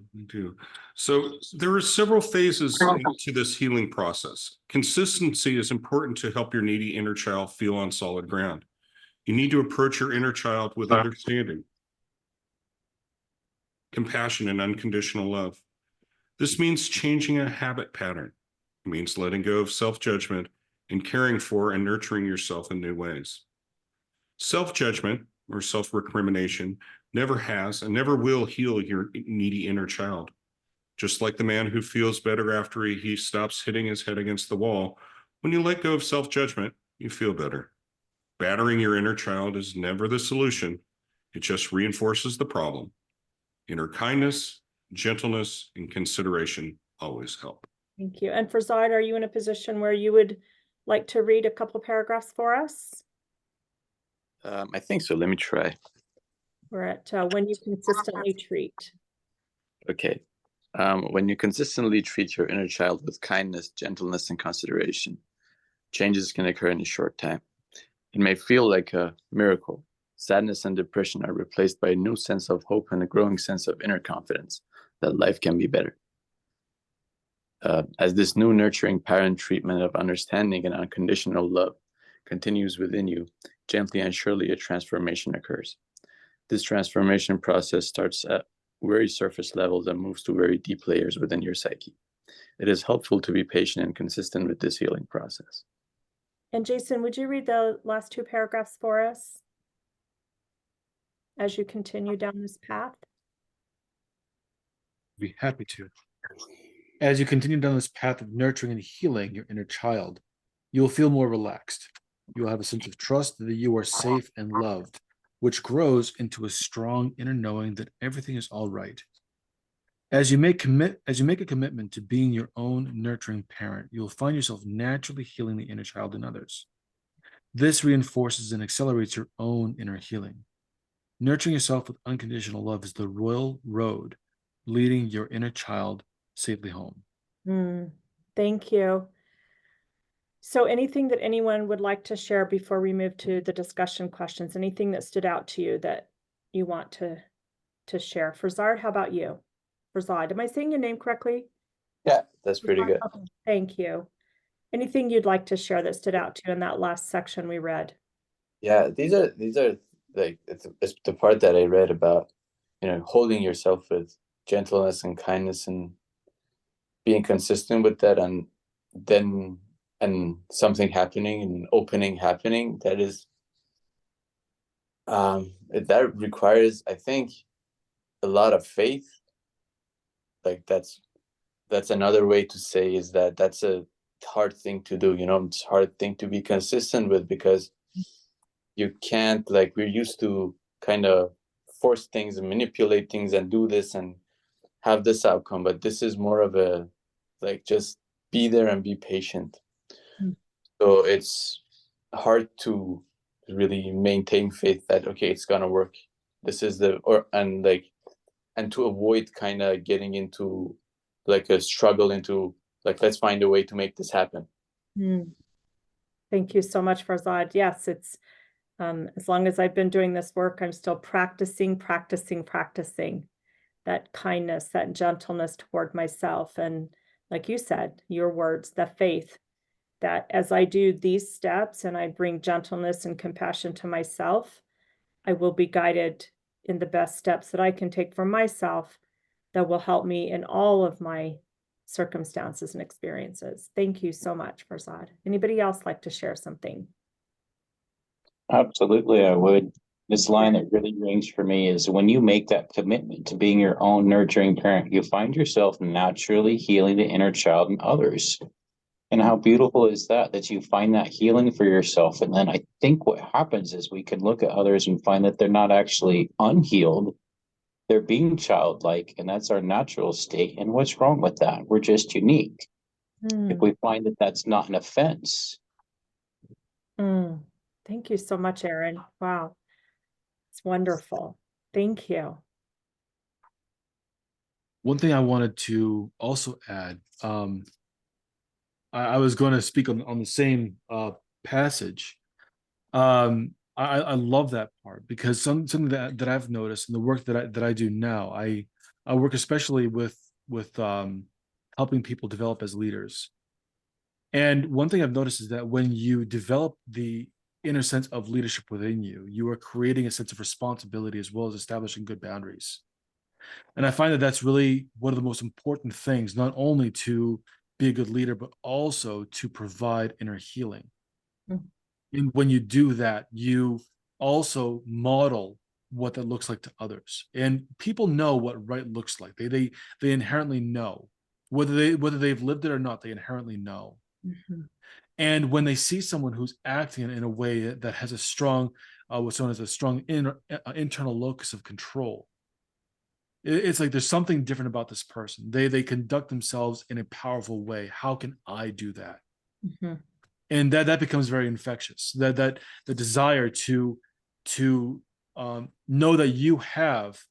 So there are several phases to this healing process. Consistency is important to help your needy inner child feel on solid ground. You need to approach your inner child with understanding, compassion, and unconditional love. This means changing a habit pattern. It means letting go of self-judgment and caring for and nurturing yourself in new ways. Self-judgment or self-recrimination never has and never will heal your needy inner child. Just like the man who feels better after he stops hitting his head against the wall, when you let go of self-judgment, you feel better. Battering your inner child is never the solution. It just reinforces the problem. Inner kindness, gentleness, and consideration always help. Thank you. And for Zod, are you in a position where you would like to read a couple paragraphs for us? I think so. Let me try. We're at when you consistently treat. Okay. When you consistently treat your inner child with kindness, gentleness, and consideration, changes can occur in a short time. It may feel like a miracle. Sadness and depression are replaced by a new sense of hope and a growing sense of inner confidence that life can be better. As this new nurturing parent treatment of understanding and unconditional love continues within you, gently and surely a transformation occurs. This transformation process starts at very surface levels and moves to very deep layers within your psyche. It is helpful to be patient and consistent with this healing process. And Jason, would you read the last two paragraphs for us as you continue down this path? Be happy to. As you continue down this path of nurturing and healing your inner child, you will feel more relaxed. You will have a sense of trust that you are safe and loved, which grows into a strong inner knowing that everything is all right. As you make a commitment to being your own nurturing parent, you will find yourself naturally healing the inner child in others. This reinforces and accelerates your own inner healing. Nurturing yourself with unconditional love is the royal road leading your inner child safely home. Thank you. So anything that anyone would like to share before we move to the discussion questions, anything that stood out to you that you want to to share? Farzad, how about you? Farzad, am I saying your name correctly? Yeah, that's pretty good. Okay, thank you. Anything you'd like to share that stood out to you in that last section we read? Yeah, these are like it's the part that I read about, holding yourself with gentleness and kindness and being consistent with that, and then something happening and opening happening that is that requires, I think, a lot of faith. Like that's another way to say is that that's a hard thing to do. It's a hard thing to be consistent with, because you can't, like, we're used to kind of force things and manipulate things and do this and have this outcome, but this is more of a, like, just be there and be patient. So it's hard to really maintain faith that, okay, it's gonna work. This is and to avoid kind of getting into like a struggle into, like, let's find a way to make this happen. Thank you so much, Farzad. Yes, it's as long as I've been doing this work, I'm still practicing that kindness, that gentleness toward myself. And like you said, your words, the faith that as I do these steps and I bring gentleness and compassion to myself, I will be guided in the best steps that I can take for myself that will help me in all of my circumstances and experiences. Thank you so much, Farzad. Anybody else like to share something? Absolutely, I would. This line that really rings for me is when you make that commitment to being your own nurturing parent, you find yourself naturally healing the inner child in others. And how beautiful is that, that you find that healing for yourself. And then I think what happens is we can look at others and find that they're not actually unhealed. They're being childlike, and that's our natural state. And what's wrong with that? We're just unique. If we find that that's not an offense. Thank you so much, Aaron. Wow. It's wonderful. Thank you. One thing I wanted to also add, I was going to speak on the same passage. I love that part, because something that I've noticed in the work that I do now, I work especially with helping people develop as leaders. And one thing I've noticed is that when you develop the inner sense of leadership within you, you are creating a sense of responsibility as well as establishing good boundaries. And I find that that's really one of the most important things, not only to be a good leader, but also to provide inner healing. And when you do that, you also model what that looks like to others. And people know what right looks like. They inherently know, whether they've lived it or not, they inherently know. And when they see someone who's acting in a way that has a strong, what's known as a strong internal locus of control, it's like there's something different about this person. They conduct themselves in a powerful way. How can I do that? And that becomes very infectious. That the desire to know that you have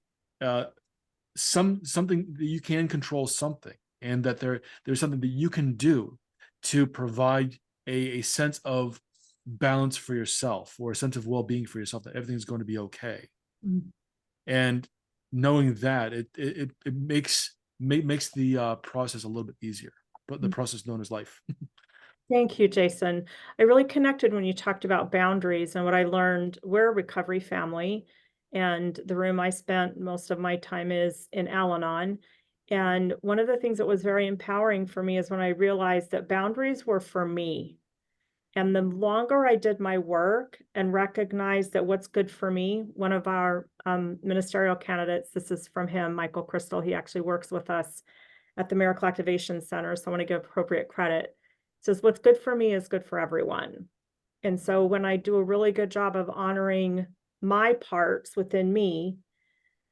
something that you can control something, and that there's something that you can do to provide a sense of balance for yourself, or a sense of well-being for yourself, that everything's going to be okay. And knowing that it makes the process a little bit easier, but the process known as life. Thank you, Jason. I really connected when you talked about boundaries, and what I learned, we're a recovery family, and the room I spent most of my time is in Al-Anon. And one of the things that was very empowering for me is when I realized that boundaries were for me. And the longer I did my work and recognized that what's good for me, one of our ministerial candidates, this is from him, Michael Crystal, he actually works with us at the Miracle Activation Center, so I want to give appropriate credit. Says what's good for me is good for everyone. And so when I do a really good job of honoring my parts within me,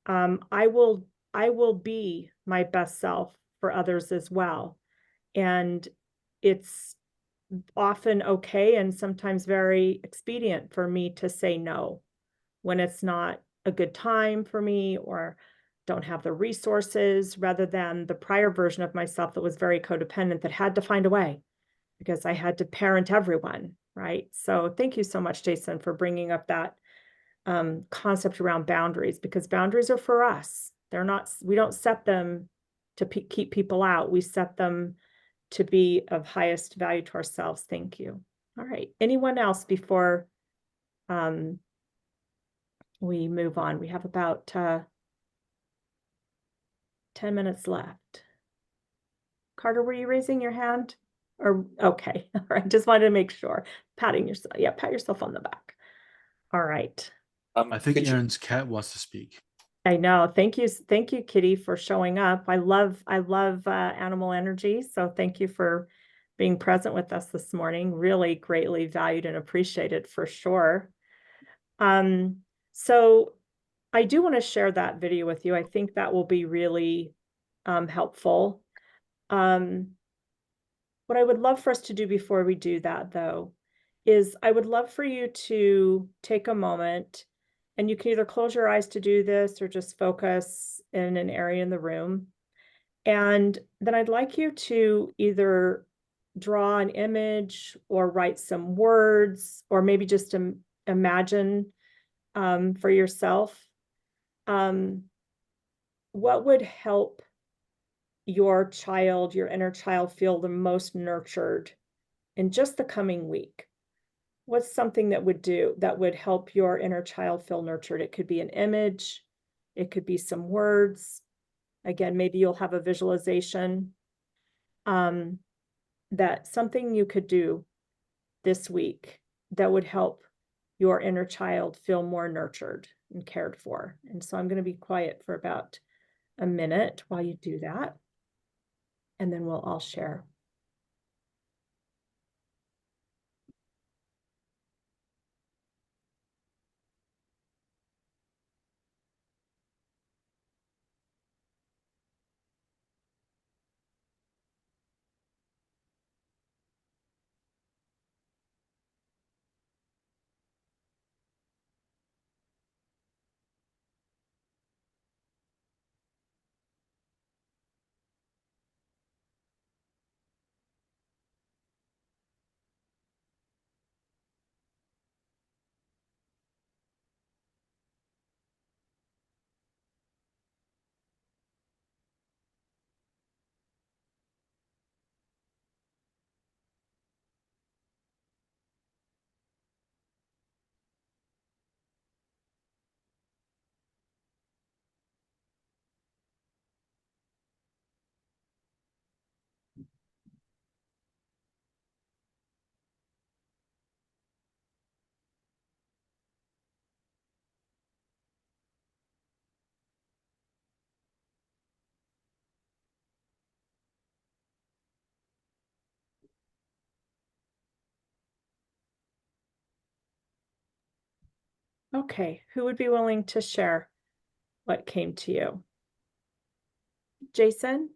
I will be my best self for others as well. And it's often okay and sometimes very expedient for me to say no when it's not a good time for me or don't have the resources, rather than the prior version of myself that was very codependent, that had to find a way because I had to parent everyone, right? So thank you so much, Jason, for bringing up that concept around boundaries, because boundaries are for us. They're not, we don't set them to keep people out. We set them to be of highest value to ourselves. Thank you. All right. Anyone else before we move on? We have about 10 minutes left. Carter, were you raising your hand? Or okay. All right. Just wanted to make sure. Patting yourself. Yeah, pat yourself on the back. All right. I think Could you- Aaron's cat wants to speak. I know. Thank you, Kitty, for showing up. I love animal energy. So thank you for being present with us this morning. Really greatly valued and appreciated for sure. So I do want to share that video with you. I think that will be really helpful. What I would love for us to do before we do that, though, is I would love for you to take a moment, and you can either close your eyes to do this or just focus in an area in the room. And then I'd like you to either draw an image or write some words, or maybe just imagine for yourself what would help your child, your inner child, feel the most nurtured in just the coming week. What's something that would help your inner child feel nurtured? It could be an image, it could be some words. Again, maybe you'll have a visualization. That something you could do this week that would help your inner child feel more nurtured and cared for. And so I'm going to be quiet for about a minute while you do that, and then we'll all share. Okay, who would be willing to share what came to you? Jason?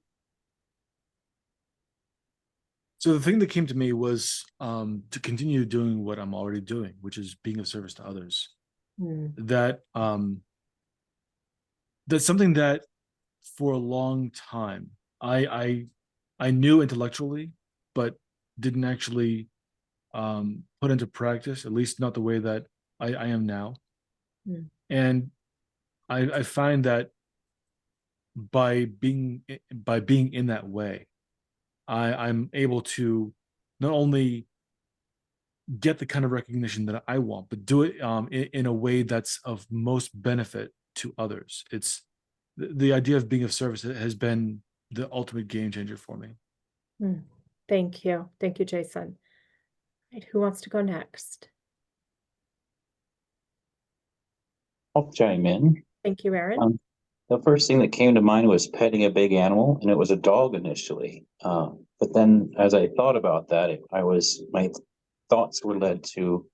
So the thing that came to me was to continue doing what I'm already doing, which is being of service to others. That that's something that for a long time I knew intellectually, but didn't actually put into practice, at least not the way that I am now. And I find that by being in that way, I'm able to not only get the kind of recognition that I want, but do it in a way that's of most benefit to others. It's the idea of being of service has been the ultimate game changer for me. Thank you. Thank you, Jason. Right, who wants to go next? I'll chime in. Thank you, Aaron. The first thing that came to mind was petting a big animal, and it was a dog initially. But then as I thought about that, my thoughts were led to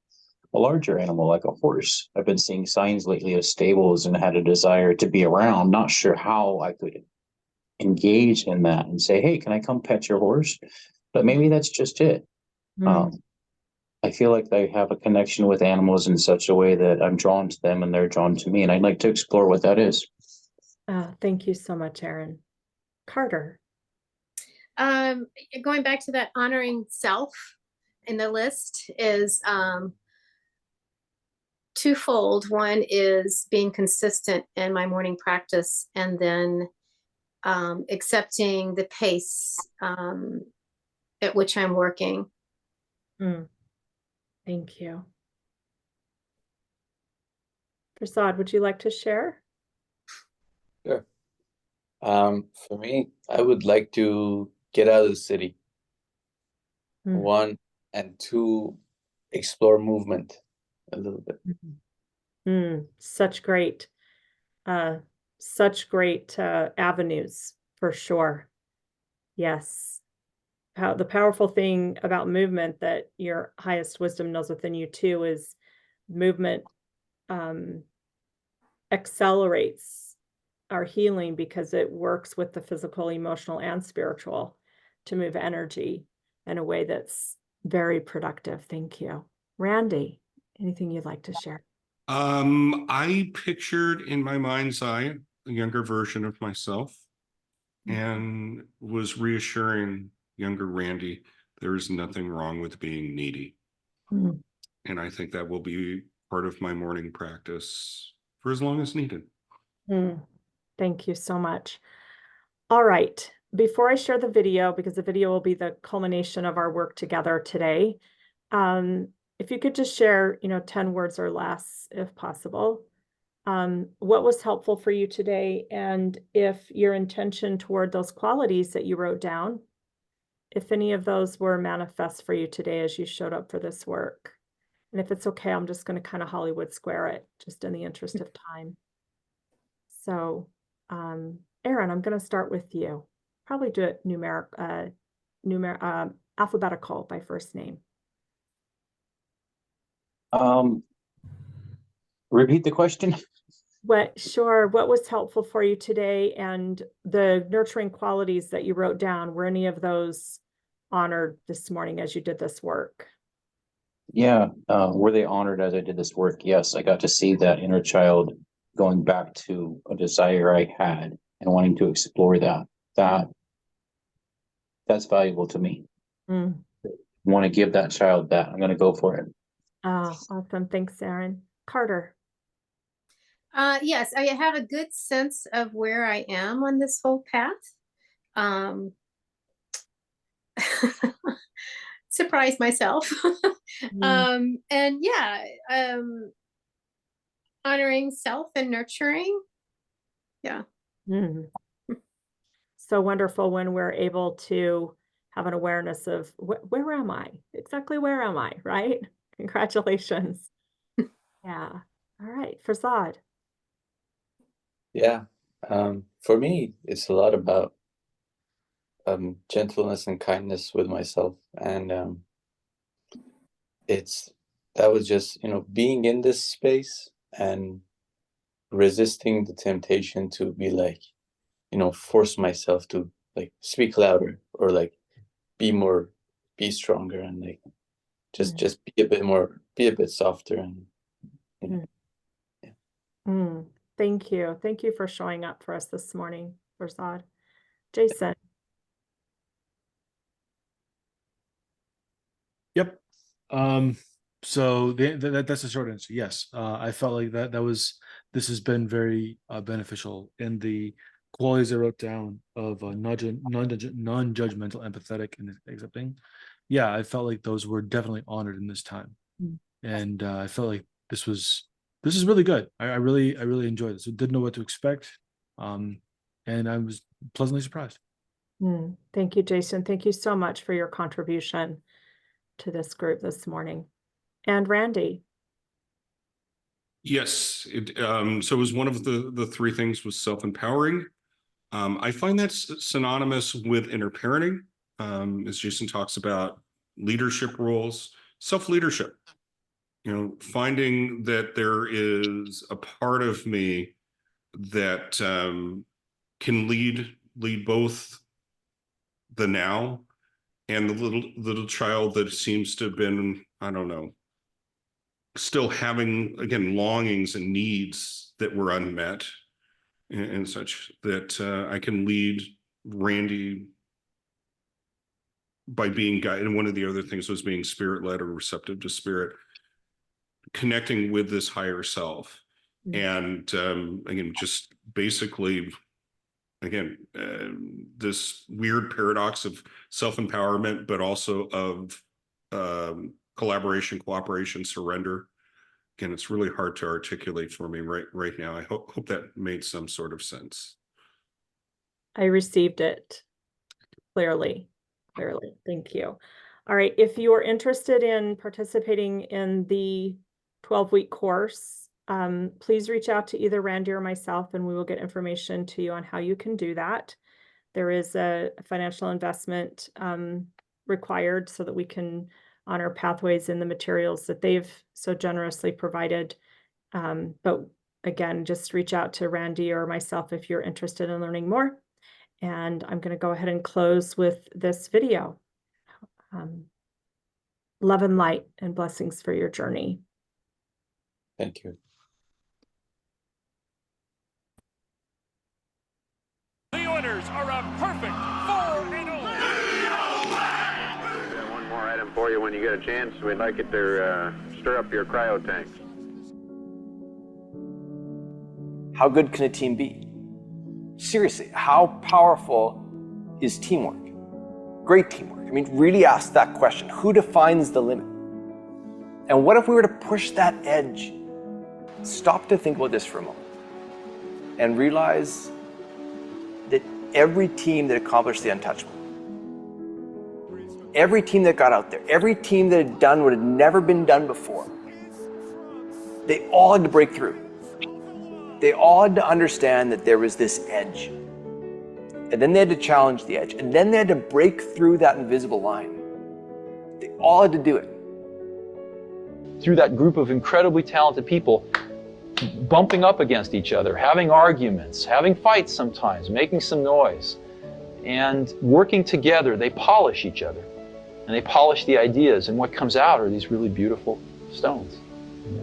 a larger animal like a horse. I've been seeing signs lately of stables and had a desire to be around, not sure how I could engage in that and say, hey, can I come pet your horse? But maybe that's just it. I feel like I have a connection with animals in such a way that I'm drawn to them and they're drawn to me. And I'd like to explore what that is. Thank you so much, Aaron. Carter. Going back to that honoring self in the list is twofold. One is being consistent in my morning practice, and then accepting the pace at which I'm working. Thank you. Prasad, would you like to share? Sure. For me, I would like to get out of the city. One, and two, explore movement a little bit. Such great avenues for sure. Yes. The powerful thing about movement that your highest wisdom knows within you too is movement accelerates our healing because it works with the physical, emotional, and spiritual to move energy in a way that's very productive. Thank you. Randy, anything you'd like to share? I pictured in my mind's eye a younger version of myself and was reassuring younger Randy there is nothing wrong with being needy. And I think that will be part of my morning practice for as long as needed. Thank you so much. All right. Before I share the video, because the video will be the culmination of our work together today, if you could just share, 10 words or less, if possible, what was helpful for you today, and if your intention toward those qualities that you wrote down, if any of those were manifest for you today as you showed up for this work. And if it's okay, I'm just going to kind of Hollywood square it, just in the interest of time. So, Aaron, I'm going to start with you. Probably do it alphabetical by first name. Repeat the question. Sure. What was helpful for you today, and the nurturing qualities that you wrote down, were any of those honored this morning as you did this work? Yeah. Were they honored as I did this work? Yes. I got to see that inner child going back to a desire I had and wanting to explore that. That's valuable to me. Want to give that child that. I'm going to go for it. Oh, awesome. Thanks, Aaron. Carter. Yes, I have a good sense of where I am on this whole path. Surprise myself. And yeah, honoring self and nurturing. Yeah. So wonderful when we're able to have an awareness of where am I? Exactly where am I, right? Congratulations. Yeah. All right, Prasad. Yeah. For me, it's a lot about gentleness and kindness with myself. And that was just, being in this space and resisting the temptation to be like, force myself to like speak louder or like be stronger, and like just be a bit softer, and Thank you. Thank you for showing up for us this morning, Prasad. Jason. Yep. So that's a short answer. Yes. I felt like this has been very beneficial in the qualities I wrote down of non-judgmental, empathetic, and accepting. Yeah, I felt like those were definitely honored in this time. And I felt like this is really good. I really enjoyed this. I didn't know what to expect. And I was pleasantly surprised. Thank you, Jason. Thank you so much for your contribution to this group this morning. And Randy. Yes. So it was one of the three things was self-empowering. I find that's synonymous with inner parenting, as Jason talks about leadership roles, self-leadership. Finding that there is a part of me that can lead both the now and the little child that seems to have been, I don't know, still having, again, longings and needs that were unmet, and such, that I can lead Randy by being guided. And one of the other things was being spirit-led or receptive to spirit. connecting with this higher self. And again, just basically, again, this weird paradox of self-empowerment, but also of collaboration, cooperation, surrender. Again, it's really hard to articulate for me right now. I hope that made some sort of sense. I received it clearly. Thank you. All right. If you are interested in participating in the 12-week course, please reach out to either Randy or myself, and we will get information to you on how you can do that. There is a financial investment required so that we can honor pathways in the materials that they've so generously provided. But again, just reach out to Randy or myself if you're interested in learning more. And I'm going to go ahead and close with this video. Love and light and blessings for your journey. Thank you. The Oilers are a perfect 4-0. One more item for you when you get a chance. We'd like it to stir up your cryo tanks. How good can a team be? Seriously, how powerful is teamwork? Great teamwork. I mean, really ask that question. Who defines the limit? And what if we were to push that edge? Stop to think about this for a moment and realize that every team that accomplished the untouchable, every team that got out there, every team that had done what had never been done before, they all had to break through. They all had to understand that there was this edge. And then they had to challenge the edge. And then they had to break through that invisible line. They all had to do it. Through that group of incredibly talented people, bumping up against each other, having arguments, having fights sometimes, making some noise, and working together, they polish each other. And they polish the ideas, and what comes out are these really beautiful stones. Yeah.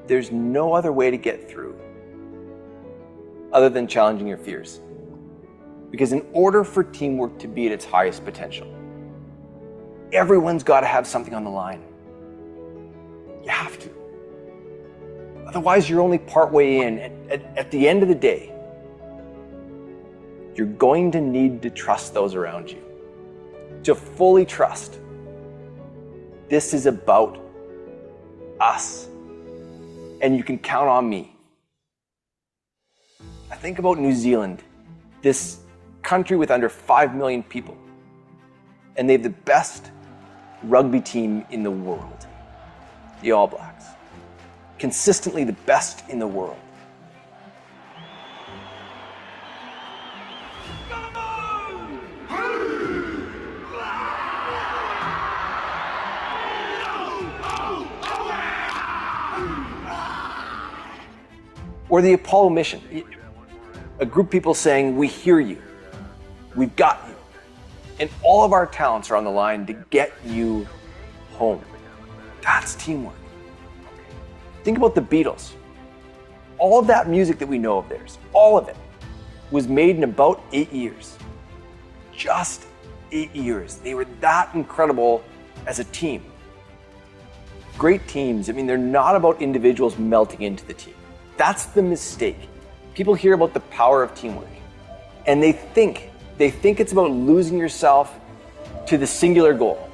There's no other way to get through other than challenging your fears. Because in order for teamwork to be at its highest potential, everyone's got to have something on the line. You have to. Otherwise, you're only partway in. At the end of the day, you're going to need to trust those around you. To fully trust. This is about us. And you can count on me. I think about New Zealand, this country with under 5 million people. And they have the best rugby team in the world, the All Blacks. Consistently the best in the world. Or the Apollo mission, a group of people saying, we hear you, we've got you. And all of our talents are on the line to get you home. That's teamwork. Think about the Beatles. All of that music that we know of theirs, all of it, was made in about 8 years. Just 8 years. They were that incredible as a team. Great teams, I mean, they're not about individuals melting into the team. That's the mistake. People hear about the power of teamwork, and they think it's about losing yourself to the singular goal.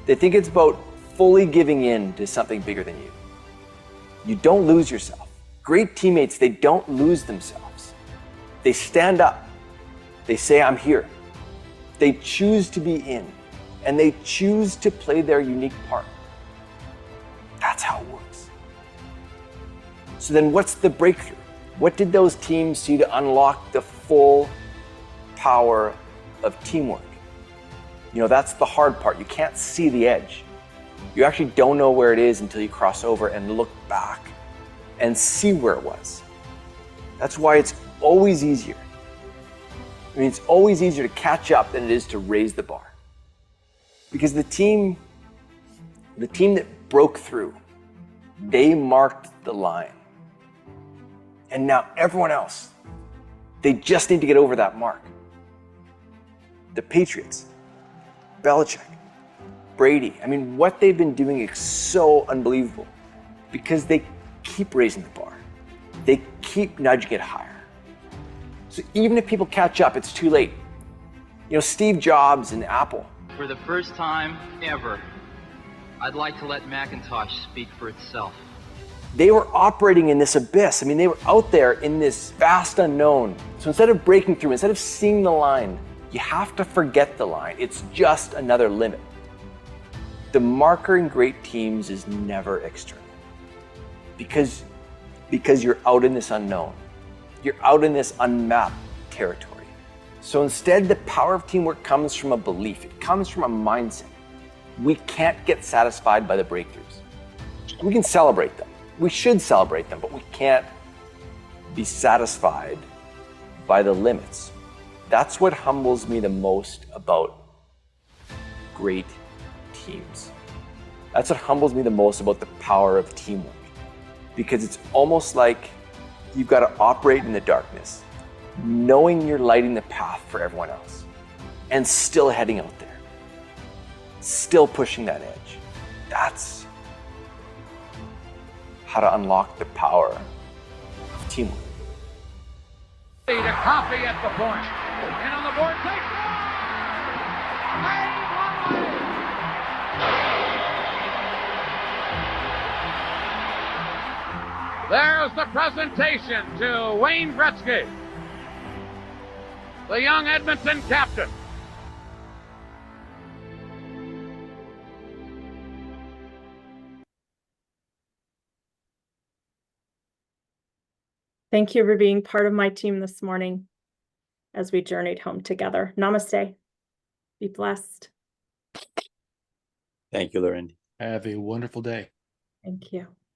They think it's about fully giving in to something bigger than you. You don't lose yourself. Great teammates, they don't lose themselves. They stand up. They say, I'm here. They choose to be in, and they choose to play their unique part. That's how it works. So then what's the breakthrough? What did those teams see to unlock the full power of teamwork? You know, that's the hard part. You can't see the edge. You actually don't know where it is until you cross over and look back and see where it was. That's why it's always easier. I mean, it's always easier to catch up than it is to raise the bar. Because the team that broke through, they marked the line. And now everyone else, they just need to get over that mark. The Patriots, Belichick, Brady. I mean, what they've been doing is so unbelievable because they keep raising the bar. They keep nudging it higher. So even if people catch up, it's too late. You know, Steve Jobs and Apple. For the first time ever, I'd like to let Macintosh speak for itself. They were operating in this abyss. I mean, they were out there in this vast unknown. So instead of breaking through, instead of seeing the line, you have to forget the line. It's just another limit. The marker in great teams is never external. Because you're out in this unknown. You're out in this unmapped territory. So instead, the power of teamwork comes from a belief. It comes from a mindset. We can't get satisfied by the breakthroughs. We can celebrate them. We should celebrate them, but we can't be satisfied by the limits. That's what humbles me the most about great teams. That's what humbles me the most about the power of teamwork. Because it's almost like you've got to operate in the darkness, knowing you're lighting the path for everyone else, and still heading out there, still pushing that edge. That's how to unlock the power of teamwork. To copy at the point. And on the board, take There's the presentation to Wayne Gretzky, the young Edmonton captain. Thank you for being part of my team this morning as we journeyed home together. Namaste. Be blessed. Thank you, Larendee. Have a wonderful day. Thank you.